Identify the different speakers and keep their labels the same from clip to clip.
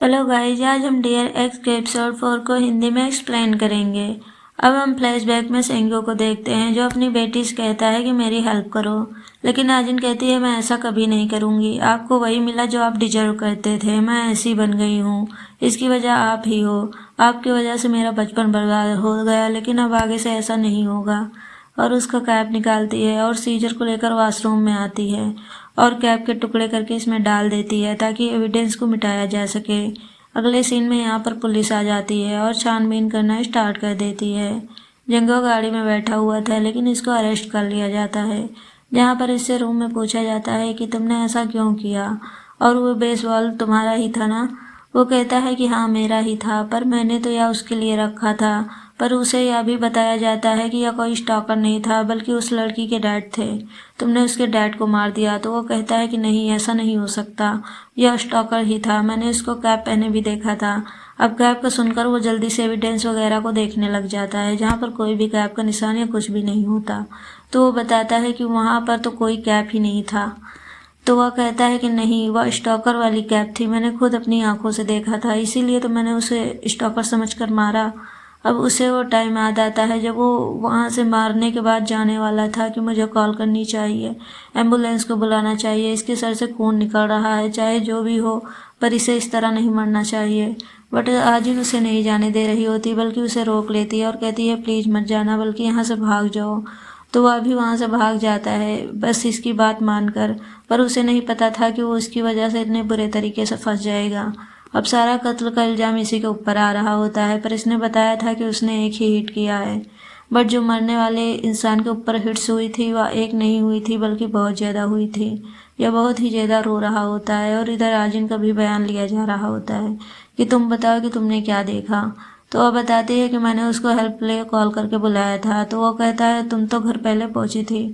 Speaker 1: Hello guys, आज हम dear x के एपिसोड 4 को हिंदी में एक्सप्लेन करेंगे। अब हम फ्लैशबैक में सेंगो को देखते हैं जो अपनी बेटी से कहता है कि मेरी हेल्प करो, लेकिन आजिन कहती है मैं ऐसा कभी नहीं करूँगी। आपको वही मिला जो आप डिजर्व करते थे। मैं ऐसी बन गई हूँ, इसकी वजह आप ही हो। आपकी वजह से मेरा बचपन बर्बाद हो गया, लेकिन अब आगे से ऐसा नहीं होगा। और उसका कैप निकालती है और सीजर को लेकर वॉशरूम में आती है और कैप के टुकड़े करके इसमें डाल देती है ताकि एविडेंस को मिटाया जा सके। अगले सीन में यहाँ पर पुलिस आ जाती है और छानबीन करना स्टार्ट कर देती है। जंगो गाड़ी में बैठा हुआ था, लेकिन इसको अरेस्ट कर लिया जाता है, जहाँ पर इससे रूम में पूछा जाता है कि तुमने ऐसा क्यों किया और वो बेसबॉल तुम्हारा ही था ना। वो कहता है कि हाँ मेरा ही था, पर मैंने तो यह उसके लिए रखा था। पर उसे यह भी बताया जाता है कि यह कोई स्टॉकर नहीं था, बल्कि उस लड़की के डैड थे। तुमने उसके डैड को मार दिया। तो वो कहता है कि नहीं, ऐसा नहीं हो सकता, यह स्टॉकर ही था, मैंने इसको कैप पहने भी देखा था। अब कैप का सुनकर वो जल्दी से एविडेंस वगैरह को देखने लग जाता है, जहाँ पर कोई भी कैप का निशान या कुछ भी नहीं होता। तो वो बताता है कि वहाँ पर तो कोई कैप ही नहीं था। तो वह कहता है कि नहीं, वह स्टॉकर वाली कैप थी, मैंने खुद अपनी आंखों से देखा था, इसीलिए तो मैंने उसे स्टॉकर समझकर मारा। अब उसे वो टाइम याद आता है जब वो वहाँ से मारने के बाद जाने वाला था कि मुझे कॉल करनी चाहिए, एम्बुलेंस को बुलाना चाहिए, इसके सर से खून निकल रहा है, चाहे जो भी हो, पर इसे इस तरह नहीं मरना चाहिए। बट आजिन उसे नहीं जाने दे रही होती, बल्कि उसे रोक लेती है और कहती है प्लीज़ मत जाना, बल्कि यहाँ से भाग जाओ। तो वह भी वहाँ से भाग जाता है बस इसकी बात मानकर, पर उसे नहीं पता था कि वो इसकी वजह से इतने बुरे तरीके से फंस जाएगा। अब सारा कत्ल का इल्ज़ाम इसी के ऊपर आ रहा होता है, पर इसने बताया था कि उसने एक ही हिट किया है। बट जो मरने वाले इंसान के ऊपर हिट्स हुई थी वह एक नहीं हुई थी, बल्कि बहुत ज़्यादा हुई थी। यह बहुत ही ज़्यादा रो रहा होता है और इधर आजिन का भी बयान लिया जा रहा होता है कि तुम बताओ कि तुमने क्या देखा। तो वह बताती है कि मैंने उसको हेल्प के लिए कॉल करके बुलाया था। तो वो कहता है तुम तो घर पहले पहुंची थी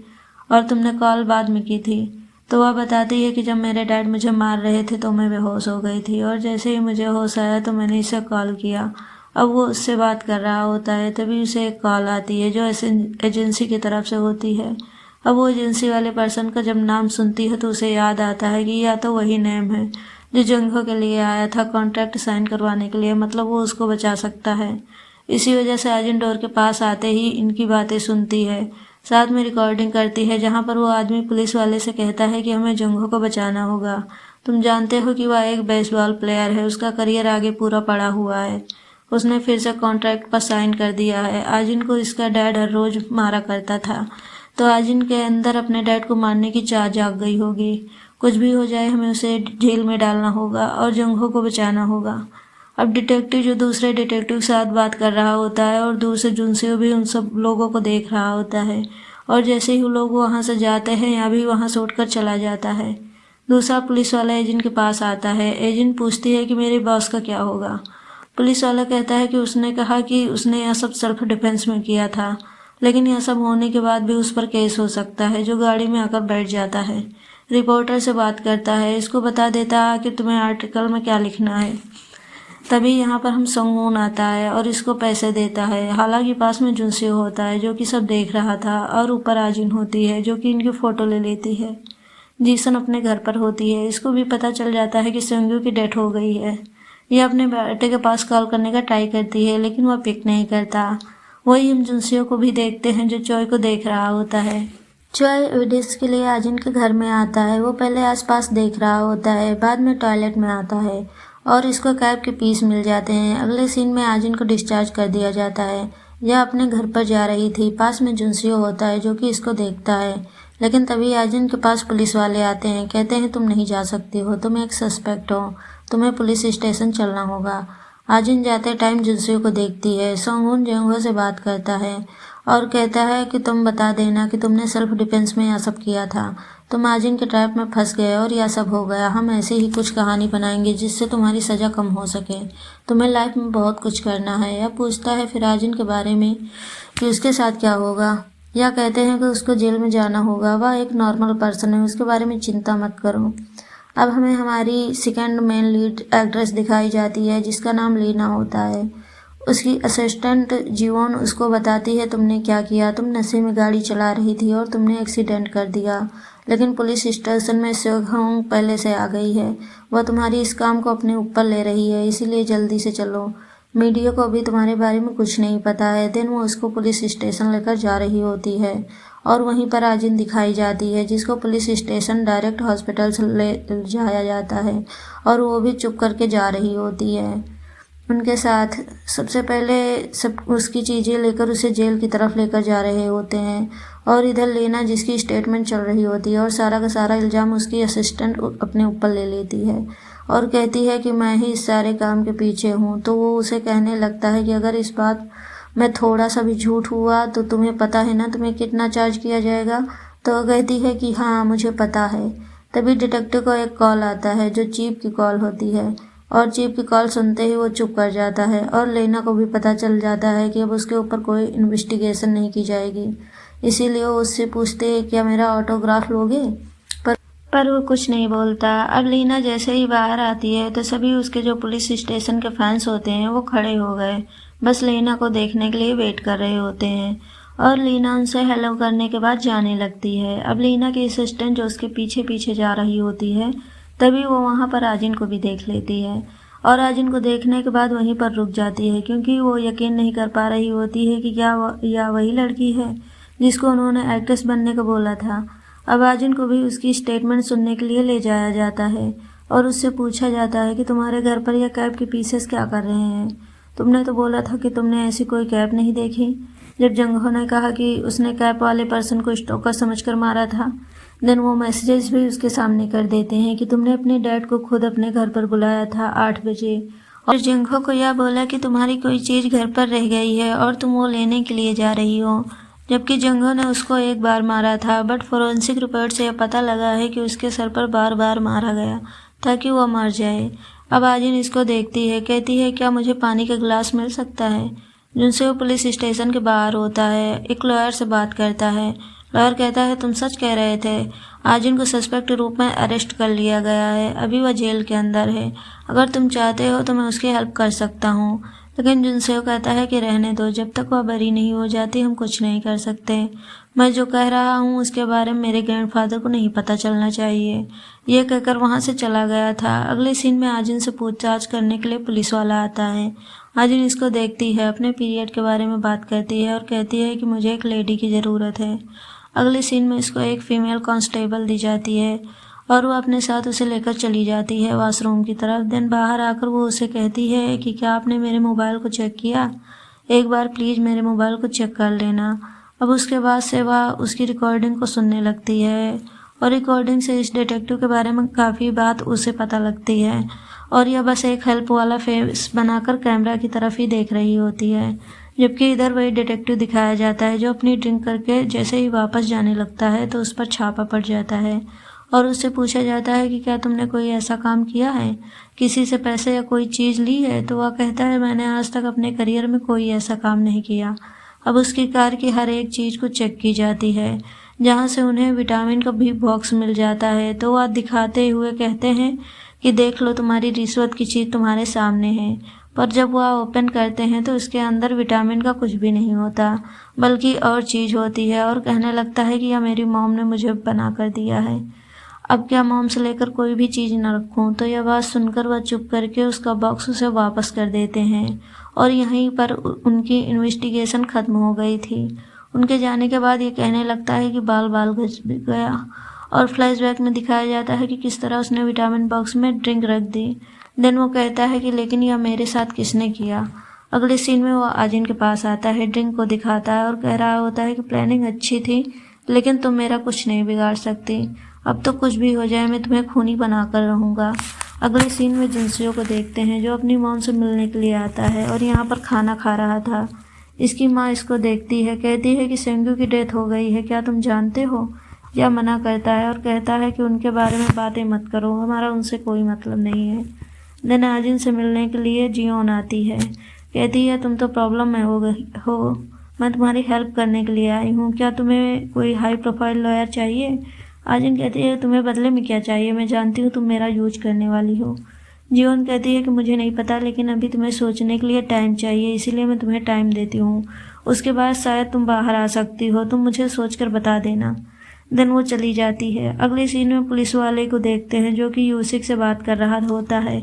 Speaker 1: और तुमने कॉल बाद में की थी। तो वह बताती है कि जब मेरे डैड मुझे मार रहे थे तो मैं बेहोश हो गई थी, और जैसे ही मुझे होश आया तो मैंने इसे कॉल किया। अब वो उससे बात कर रहा होता है, तभी उसे एक कॉल आती है जो एजेंसी की तरफ से होती है। अब वो एजेंसी वाले पर्सन का जब नाम सुनती है तो उसे याद आता है कि या तो वही नेम है जो जंगों के लिए आया था कॉन्ट्रैक्ट साइन करवाने के लिए, मतलब वो उसको बचा सकता है। इसी वजह से आजिन डोर के पास आते ही इनकी बातें सुनती है, साथ में रिकॉर्डिंग करती है, जहाँ पर वो आदमी पुलिस वाले से कहता है कि हमें जंगों को बचाना होगा। तुम जानते हो कि वह एक बेसबॉल प्लेयर है, उसका करियर आगे पूरा पड़ा हुआ है, उसने फिर से कॉन्ट्रैक्ट पर साइन कर दिया है। आजिन को इसका डैड हर रोज मारा करता था, तो आजिन के अंदर अपने डैड को मारने की चाह जाग गई होगी। कुछ भी हो जाए हमें उसे जेल में डालना होगा और जंगों को बचाना होगा। अब डिटेक्टिव जो दूसरे डिटेक्टिव के साथ बात कर रहा होता है और दूर से जुनसियो भी उन सब लोगों को देख रहा होता है, और जैसे ही वो लोग वहाँ से जाते हैं या भी वहाँ से उठकर चला जाता है। दूसरा पुलिस वाला एजेंट के पास आता है। एजेंट पूछती है कि मेरे बॉस का क्या होगा। पुलिस वाला कहता है कि उसने कहा कि उसने यह सब सेल्फ डिफेंस में किया था, लेकिन यह सब होने के बाद भी उस पर केस हो सकता है, जो गाड़ी में आकर बैठ जाता है। रिपोर्टर से बात करता है, इसको बता देता है कि तुम्हें आर्टिकल में क्या लिखना है। तभी यहाँ पर हम संगून आता है और इसको पैसे देता है। हालांकि पास में जुनसियो होता है जो कि सब देख रहा था, और ऊपर आजिन होती है जो कि इनकी फ़ोटो ले लेती है। जीसन अपने घर पर होती है, इसको भी पता चल जाता है कि संगू की डेथ हो गई है। यह अपने बेटे के पास कॉल करने का ट्राई करती है, लेकिन वह पिक नहीं करता। वही हम जुनसियो को भी देखते हैं जो चॉय को देख रहा होता है। चॉय एविडेंस के लिए आजिन के घर में आता है। वो पहले आसपास देख रहा होता है, बाद में टॉयलेट में आता है और इसको कैब के पीस मिल जाते हैं। अगले सीन में आजिन को डिस्चार्ज कर दिया जाता है। यह अपने घर पर जा रही थी, पास में जुनसियो होता है जो कि इसको देखता है, लेकिन तभी आजिन के पास पुलिस वाले आते हैं। कहते हैं तुम नहीं जा सकती हो, तुम एक सस्पेक्ट हो, तुम्हें पुलिस स्टेशन चलना होगा। आजिन जाते टाइम जुनसियो को देखती है। सोंगून जेंगो से बात करता है और कहता है कि तुम बता देना कि तुमने सेल्फ डिफेंस में यह सब किया था, तुम आजिन के ट्रैप में फंस गए और यह सब हो गया। हम ऐसे ही कुछ कहानी बनाएंगे जिससे तुम्हारी सज़ा कम हो सके। तुम्हें लाइफ में बहुत कुछ करना है। यह पूछता है फिर आजिन के बारे में कि उसके साथ क्या होगा। यह कहते हैं कि उसको जेल में जाना होगा, वह एक नॉर्मल पर्सन है, उसके बारे में चिंता मत करो। अब हमें हमारी सेकंड मेन लीड एक्ट्रेस दिखाई जाती है जिसका नाम लीना होता है। उसकी असिस्टेंट जीवोन उसको बताती है तुमने क्या किया, तुम नशे में गाड़ी चला रही थी और तुमने एक्सीडेंट कर दिया, लेकिन पुलिस स्टेशन में सेओहोंग पहले से आ गई है। वह तुम्हारी इस काम को अपने ऊपर ले रही है, इसीलिए जल्दी से चलो। मीडिया को अभी तुम्हारे बारे में कुछ नहीं पता है। देन वो उसको पुलिस स्टेशन लेकर जा रही होती है और वहीं पर आजिन दिखाई जाती है, जिसको पुलिस स्टेशन डायरेक्ट हॉस्पिटल से ले जाया जाता है और वो भी चुप करके जा रही होती है उनके साथ। सबसे पहले सब उसकी चीज़ें लेकर उसे जेल की तरफ लेकर जा रहे होते हैं और इधर लेना जिसकी स्टेटमेंट चल रही होती है और सारा का सारा इल्ज़ाम उसकी असिस्टेंट अपने ऊपर ले लेती है और कहती है कि मैं ही इस सारे काम के पीछे हूँ। तो वो उसे कहने लगता है कि अगर इस बात में थोड़ा सा भी झूठ हुआ तो तुम्हें पता है ना तुम्हें कितना चार्ज किया जाएगा। तो कहती है कि हाँ मुझे पता है। तभी डिटेक्टिव को एक कॉल आता है जो चीफ की कॉल होती है और चीफ की कॉल सुनते ही वो चुप कर जाता है और लेना को भी पता चल जाता है कि अब उसके ऊपर कोई इन्वेस्टिगेशन नहीं की जाएगी। इसीलिए वो उससे पूछते हैं क्या मेरा ऑटोग्राफ लोगे, पर वो कुछ नहीं बोलता। अब लीना जैसे ही बाहर आती है तो सभी उसके जो पुलिस स्टेशन के फैंस होते हैं वो खड़े हो गए, बस लीना को देखने के लिए वेट कर रहे होते हैं और लीना उनसे हेलो करने के बाद जाने लगती है। अब लीना की असिस्टेंट जो उसके पीछे पीछे जा रही होती है तभी वो वहाँ पर आजिन को भी देख लेती है और आजिन को देखने के बाद वहीं पर रुक जाती है, क्योंकि वो यकीन नहीं कर पा रही होती है कि क्या यह वही लड़की है जिसको उन्होंने एक्ट्रेस बनने को बोला था। अब आजिन को भी उसकी स्टेटमेंट सुनने के लिए ले जाया जाता है और उससे पूछा जाता है कि तुम्हारे घर पर यह कैब के पीसेस क्या कर रहे हैं। तुमने तो बोला था कि तुमने ऐसी कोई कैब नहीं देखी। जब जंगहो ने कहा कि उसने कैब वाले पर्सन को स्टोकर समझकर मारा था, देन वो मैसेजेस भी उसके सामने कर देते हैं कि तुमने अपने डैड को खुद अपने घर पर बुलाया था 8 बजे और जंगहो को यह बोला कि तुम्हारी कोई चीज़ घर पर रह गई है और तुम वो लेने के लिए जा रही हो, जबकि जंगहो ने उसको एक बार मारा था। बट फोरेंसिक रिपोर्ट से यह पता लगा है कि उसके सर पर बार बार मारा गया ताकि वह मर जाए। अब आजिन इसको देखती है, कहती है क्या मुझे पानी का गिलास मिल सकता है। जिनसे वो पुलिस स्टेशन के बाहर होता है, एक लॉयर से बात करता है। लॉयर कहता है तुम सच कह रहे थे, आजिन को सस्पेक्ट रूप में अरेस्ट कर लिया गया है, अभी वह जेल के अंदर है। अगर तुम चाहते हो तो मैं उसकी हेल्प कर सकता हूँ। लेकिन जुनसेओ कहता है कि रहने दो, जब तक वह बरी नहीं हो जाती हम कुछ नहीं कर सकते। मैं जो कह रहा हूँ उसके बारे में मेरे ग्रैंडफादर को नहीं पता चलना चाहिए। यह कहकर वहाँ से चला गया था। अगले सीन में आजिन से पूछताछ करने के लिए पुलिस वाला आता है। आजिन इसको देखती है, अपने पीरियड के बारे में बात करती है और कहती है कि मुझे एक लेडी की ज़रूरत है। अगले सीन में इसको एक फ़ीमेल कांस्टेबल दी जाती है और वो अपने साथ उसे लेकर चली जाती है वॉशरूम की तरफ। देन बाहर आकर वो उसे कहती है कि क्या आपने मेरे मोबाइल को चेक किया, एक बार प्लीज़ मेरे मोबाइल को चेक कर लेना। अब उसके बाद से वह उसकी रिकॉर्डिंग को सुनने लगती है और रिकॉर्डिंग से इस डिटेक्टिव के बारे में काफ़ी बात उसे पता लगती है और यह बस एक हेल्प वाला फेस बनाकर कैमरा की तरफ ही देख रही होती है, जबकि इधर वही डिटेक्टिव दिखाया जाता है जो अपनी ड्रिंक करके जैसे ही वापस जाने लगता है तो उस पर छापा पड़ जाता है और उससे पूछा जाता है कि क्या तुमने कोई ऐसा काम किया है, किसी से पैसे या कोई चीज़ ली है। तो वह कहता है मैंने आज तक अपने करियर में कोई ऐसा काम नहीं किया। अब उसकी कार की हर एक चीज़ को चेक की जाती है, जहाँ से उन्हें विटामिन का भी बॉक्स मिल जाता है। तो वह दिखाते हुए कहते हैं कि देख लो तुम्हारी रिश्वत की चीज़ तुम्हारे सामने है। पर जब वह ओपन करते हैं तो उसके अंदर विटामिन का कुछ भी नहीं होता, बल्कि और चीज़ होती है और कहने लगता है कि यह मेरी मॉम ने मुझे बना कर दिया है। अब क्या मॉम से लेकर कोई भी चीज़ न रखूं। तो यह बात सुनकर वह चुप करके उसका बॉक्स उसे वापस कर देते हैं और यहीं पर उनकी इन्वेस्टिगेशन ख़त्म हो गई थी। उनके जाने के बाद ये कहने लगता है कि बाल बाल गज गया और फ्लैशबैक में दिखाया जाता है कि किस तरह उसने विटामिन बॉक्स में ड्रिंक रख दी। देन वो कहता है कि लेकिन यह मेरे साथ किसने किया। अगले सीन में वो आजिन के पास आता है, ड्रिंक को दिखाता है और कह रहा होता है कि प्लानिंग अच्छी थी लेकिन तुम मेरा कुछ नहीं बिगाड़ सकती। अब तो कुछ भी हो जाए मैं तुम्हें खूनी बना कर रहूँगा। अगले सीन में जुनसेओ को देखते हैं जो अपनी मॉम से मिलने के लिए आता है और यहाँ पर खाना खा रहा था। इसकी माँ इसको देखती है, कहती है कि सेंगू की डेथ हो गई है, क्या तुम जानते हो। यह मना करता है और कहता है कि उनके बारे में बातें मत करो, हमारा उनसे कोई मतलब नहीं है। देन आजिन से मिलने के लिए जियोन आती है, कहती है तुम तो प्रॉब्लम में हो, मैं तुम्हारी हेल्प करने के लिए आई हूँ, क्या तुम्हें कोई हाई प्रोफाइल लॉयर चाहिए। आजिन कहती है तुम्हें बदले में क्या चाहिए, मैं जानती हूँ तुम मेरा यूज करने वाली हो। जियोन कहती है कि मुझे नहीं पता, लेकिन अभी तुम्हें सोचने के लिए टाइम चाहिए, इसीलिए मैं तुम्हें टाइम देती हूँ, उसके बाद शायद तुम बाहर आ सकती हो, तुम मुझे सोचकर बता देना। देन वो चली जाती है। अगले सीन में पुलिस वाले को देखते हैं जो कि यूसिक से बात कर रहा होता है।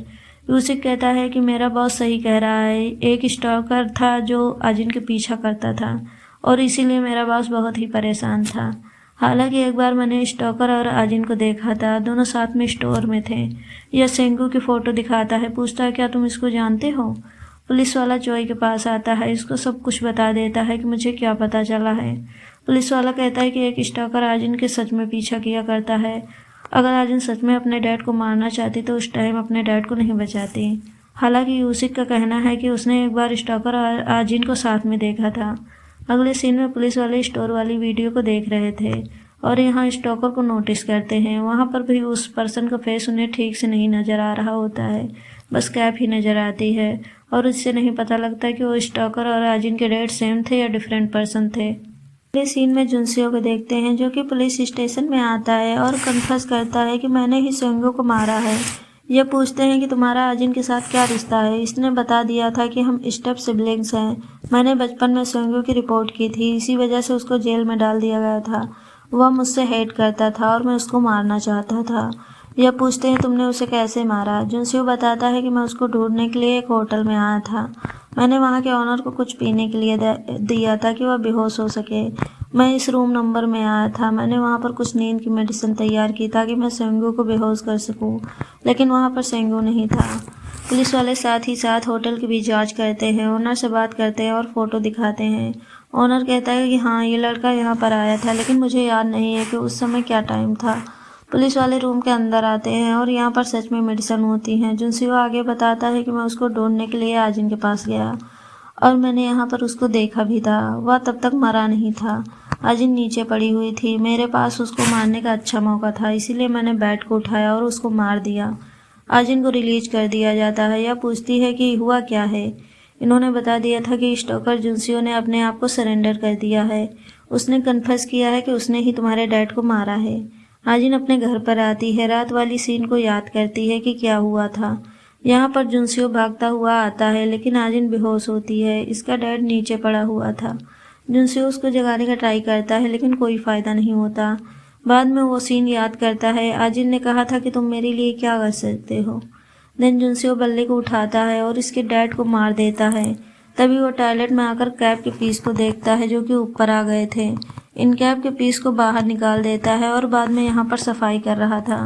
Speaker 1: यूसिक कहता है कि मेरा बॉस सही कह रहा है, एक स्टॉकर था जो आजिन के पीछा करता था और इसीलिए मेरा बॉस बहुत ही परेशान था। हालांकि एक बार मैंने स्टॉकर और आजिन को देखा था, दोनों साथ में स्टोर में थे। यह सेंगू की फ़ोटो दिखाता है, पूछता है क्या तुम इसको जानते हो। पुलिस वाला चोई के पास आता है, इसको सब कुछ बता देता है कि मुझे क्या पता चला है। पुलिस वाला कहता है कि एक स्टॉकर आजिन के सच में पीछा किया करता है। अगर आजिन सच में अपने डैड को मारना चाहती तो उस टाइम अपने डैड को नहीं बचाती। हालांकि यूसिक का कहना है कि उसने एक बार स्टॉकर और आजिन को साथ में देखा था। अगले सीन में पुलिस वाले स्टोर वाली वीडियो को देख रहे थे और यहाँ स्टॉकर को नोटिस करते हैं। वहाँ पर भी उस पर्सन का फेस उन्हें ठीक से नहीं नज़र आ रहा होता है, बस कैप ही नज़र आती है और इससे नहीं पता लगता कि वो स्टॉकर और आजिन के डैड सेम थे या डिफरेंट पर्सन थे। अगले सीन में जुनसियो को देखते हैं जो कि पुलिस स्टेशन में आता है और कन्फेस करता है कि मैंने ही सेंगो को मारा है। ये पूछते हैं कि तुम्हारा आजिन के साथ क्या रिश्ता है। इसने बता दिया था कि हम स्टेप सिबलिंग्स हैं। मैंने बचपन में सेंगो की रिपोर्ट की थी, इसी वजह से उसको जेल में डाल दिया गया था। वह मुझसे हेट करता था और मैं उसको मारना चाहता था। यह पूछते हैं तुमने उसे कैसे मारा। जुनसियो बताता है कि मैं उसको ढूंढने के लिए एक होटल में आया था। मैंने वहाँ के ऑनर को कुछ पीने के लिए दिया था कि वह बेहोश हो सके। मैं इस रूम नंबर में आया था। मैंने वहाँ पर कुछ नींद की मेडिसिन तैयार की ताकि मैं सेंगू को बेहोश कर सकूँ, लेकिन वहाँ पर सेंगू नहीं था। पुलिस वाले साथ ही साथ होटल की भी जांच करते हैं, ओनर से बात करते हैं और फ़ोटो दिखाते हैं। ओनर कहता है कि हाँ, ये लड़का यहाँ पर आया था, लेकिन मुझे याद नहीं है कि उस समय क्या टाइम था। पुलिस वाले रूम के अंदर आते हैं और यहाँ पर सच में मेडिसिन होती हैं। जुनसियो आगे बताता है कि मैं उसको ढूंढने के लिए आजिन के पास गया और मैंने यहाँ पर उसको देखा भी था। वह तब तक मरा नहीं था। आजिन नीचे पड़ी हुई थी। मेरे पास उसको मारने का अच्छा मौका था, इसीलिए मैंने बैट को उठाया और उसको मार दिया। आजिन को रिलीज कर दिया जाता है। यह पूछती है कि हुआ क्या है। इन्होंने बता दिया था कि स्टॉकर जुनसियो ने अपने आप को सरेंडर कर दिया है। उसने कन्फेस किया है कि उसने ही तुम्हारे डैड को मारा है। आजिन अपने घर पर आती है, रात वाली सीन को याद करती है कि क्या हुआ था। यहाँ पर जुनसियो भागता हुआ आता है, लेकिन आजिन बेहोश होती है। इसका डैड नीचे पड़ा हुआ था। जुनसियो उसको जगाने का ट्राई करता है, लेकिन कोई फ़ायदा नहीं होता। बाद में वो सीन याद करता है, आजिन ने कहा था कि तुम मेरे लिए क्या कर सकते हो। देन जुनसियो बल्ले को उठाता है और इसके डैड को मार देता है। तभी वो टॉयलेट में आकर कैप के पीस को देखता है जो कि ऊपर आ गए थे। इन कैप के पीस को बाहर निकाल देता है और बाद में यहाँ पर सफाई कर रहा था।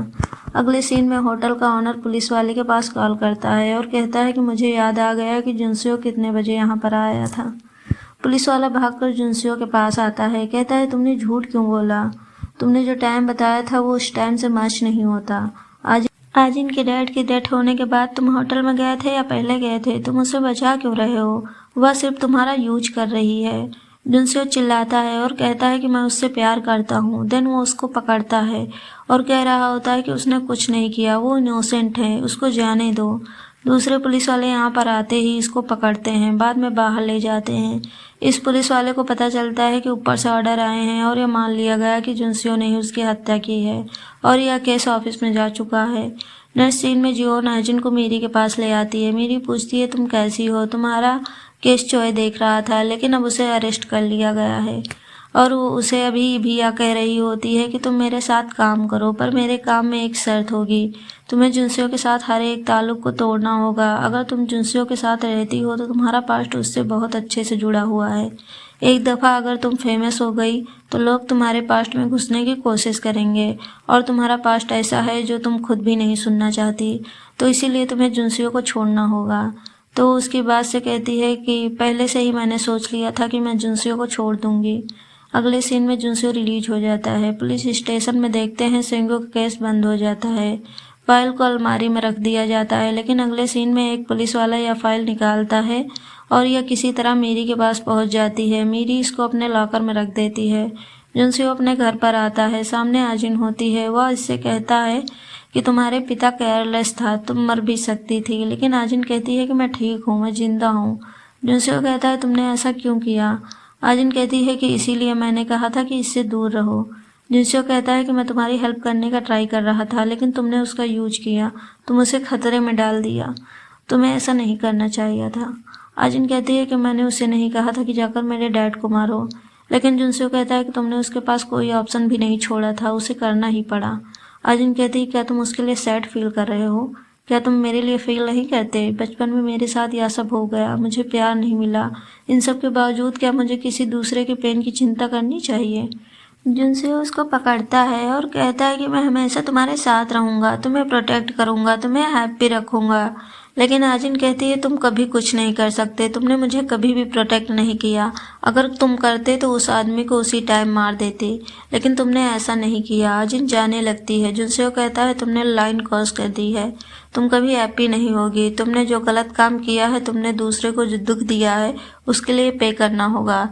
Speaker 1: अगले सीन में होटल का ऑनर पुलिस वाले के पास कॉल करता है और कहता है कि मुझे याद आ गया कि जुनसियो कितने बजे यहाँ पर आया था। पुलिस वाला भागकर जुनसियो के पास आता है, कहता है तुमने झूठ क्यों बोला। तुमने जो टाइम बताया था वो उस टाइम से मैच नहीं होता। आज इनके डैड की डेथ होने के बाद तुम होटल में गए थे या पहले गए थे। तुम उसे बचा क्यों रहे हो। वह सिर्फ तुम्हारा यूज कर रही है। जुनसियो चिल्लाता है और कहता है कि मैं उससे प्यार करता हूँ। देन वो उसको पकड़ता है और कह रहा होता है कि उसने कुछ नहीं किया, वो इनोसेंट है, उसको जाने दो। दूसरे पुलिस वाले यहाँ पर आते ही इसको पकड़ते हैं, बाद में बाहर ले जाते हैं। इस पुलिस वाले को पता चलता है कि ऊपर से ऑर्डर आए हैं और यह मान लिया गया कि जुनसियो ने ही उसकी हत्या की है और यह केस ऑफिस में जा चुका है। नेक्स्ट सीन में जियो नाजिन को मीरी के पास ले आती है। मीरी पूछती है तुम कैसी हो, तुम्हारा केस चोय देख रहा था, लेकिन अब उसे अरेस्ट कर लिया गया है और वो उसे अभी भिया कह रही होती है कि तुम मेरे साथ काम करो, पर मेरे काम में एक शर्त होगी। तुम्हें जुनसियो के साथ हर एक ताल्लुक को तोड़ना होगा। अगर तुम जुनसियो के साथ रहती हो तो तुम्हारा पास्ट उससे बहुत अच्छे से जुड़ा हुआ है। एक दफ़ा अगर तुम फेमस हो गई तो लोग तुम्हारे पास्ट में घुसने की कोशिश करेंगे और तुम्हारा पास्ट ऐसा है जो तुम खुद भी नहीं सुनना चाहती, तो इसीलिए तुम्हें जुनसियो को छोड़ना होगा। तो उसकी बात से कहती है कि पहले से ही मैंने सोच लिया था कि मैं जुनसियो को छोड़ दूंगी। अगले सीन में जुनसियो रिलीज हो जाता है। पुलिस स्टेशन में देखते हैं सेंगो का केस बंद हो जाता है। फाइल को अलमारी में रख दिया जाता है, लेकिन अगले सीन में एक पुलिस वाला यह फाइल निकालता है और यह किसी तरह मीरी के पास पहुंच जाती है। मीरी इसको अपने लॉकर में रख देती है। जुनसियो अपने घर पर आता है, सामने आजिन होती है। वह इससे कहता है कि तुम्हारे पिता केयरलेस था, तुम मर भी सकती थी, लेकिन आजिन कहती है कि मैं ठीक हूँ, मैं जिंदा हूँ। जुनसियो कहता है तुमने ऐसा क्यों किया। आजिन कहती है कि इसीलिए मैंने कहा था कि इससे दूर रहो। जुनसियो कहता है कि मैं तुम्हारी हेल्प करने का ट्राई कर रहा था, लेकिन तुमने उसका यूज किया, तुम उसे खतरे में डाल दिया, तुम्हें ऐसा नहीं करना चाहिए था। आजिन कहती है कि मैंने उसे नहीं कहा था कि जाकर मेरे डैड को मारो। लेकिन जुनसो कहता है कि तुमने उसके पास कोई ऑप्शन भी नहीं छोड़ा था, उसे करना ही पड़ा। आजिन कहती है क्या तुम उसके लिए सैड फील कर रहे हो? क्या तुम मेरे लिए फील नहीं करते? बचपन में मेरे साथ यह सब हो गया, मुझे प्यार नहीं मिला। इन सब के बावजूद क्या मुझे किसी दूसरे के पेन की चिंता करनी चाहिए? जुनसे उसको पकड़ता है और कहता है कि मैं हमेशा तुम्हारे साथ रहूँगा, तुम्हें प्रोटेक्ट करूँगा, तुम्हें हैप्पी रखूँगा। लेकिन आजिन कहती है तुम कभी कुछ नहीं कर सकते, तुमने मुझे कभी भी प्रोटेक्ट नहीं किया। अगर तुम करते तो उस आदमी को उसी टाइम मार देते, लेकिन तुमने ऐसा नहीं किया। आजिन जाने लगती है। जुनसे वो कहता है तुमने लाइन क्रॉस कर दी है, तुम कभी हैप्पी नहीं होगी। तुमने जो गलत काम किया है, तुमने दूसरे को जो दुख दिया है, उसके लिए पे करना होगा।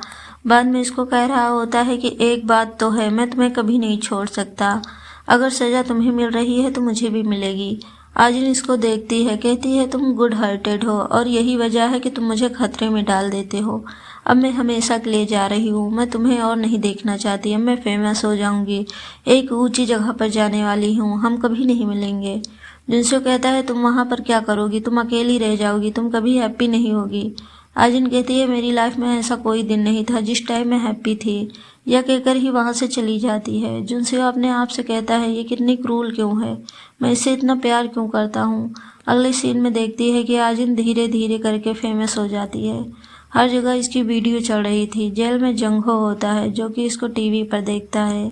Speaker 1: बाद में इसको कह रहा होता है कि एक बात तो है, मैं तुम्हें कभी नहीं छोड़ सकता। अगर सज़ा तुम्हें मिल रही है तो मुझे भी मिलेगी। आजिन इसको देखती है, कहती है तुम गुड हार्टेड हो और यही वजह है कि तुम मुझे खतरे में डाल देते हो। अब मैं हमेशा के लिए जा रही हूँ, मैं तुम्हें और नहीं देखना चाहती। अब मैं फेमस हो जाऊँगी, एक ऊंची जगह पर जाने वाली हूँ, हम कभी नहीं मिलेंगे। जिनसो कहता है तुम वहाँ पर क्या करोगी? तुम अकेली रह जाओगी, तुम कभी हैप्पी नहीं होगी। आजिन कहती है मेरी लाइफ में ऐसा कोई दिन नहीं था जिस टाइम मैं हैप्पी थी। यह कहकर ही वहाँ से चली जाती है। जुनसे अपने आप से कहता है ये कितनी क्रूल क्यों है, मैं इससे इतना प्यार क्यों करता हूँ। अगले सीन में देखती है कि आजिन धीरे धीरे करके फेमस हो जाती है। हर जगह इसकी वीडियो चल रही थी। जेल में जंगहो होता है जो कि इसको टीवी पर देखता है।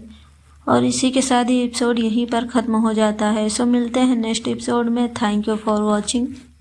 Speaker 1: और इसी के साथ ही एपिसोड यहीं पर ख़त्म हो जाता है। सो मिलते हैं नेक्स्ट एपिसोड में। Thank you for watching.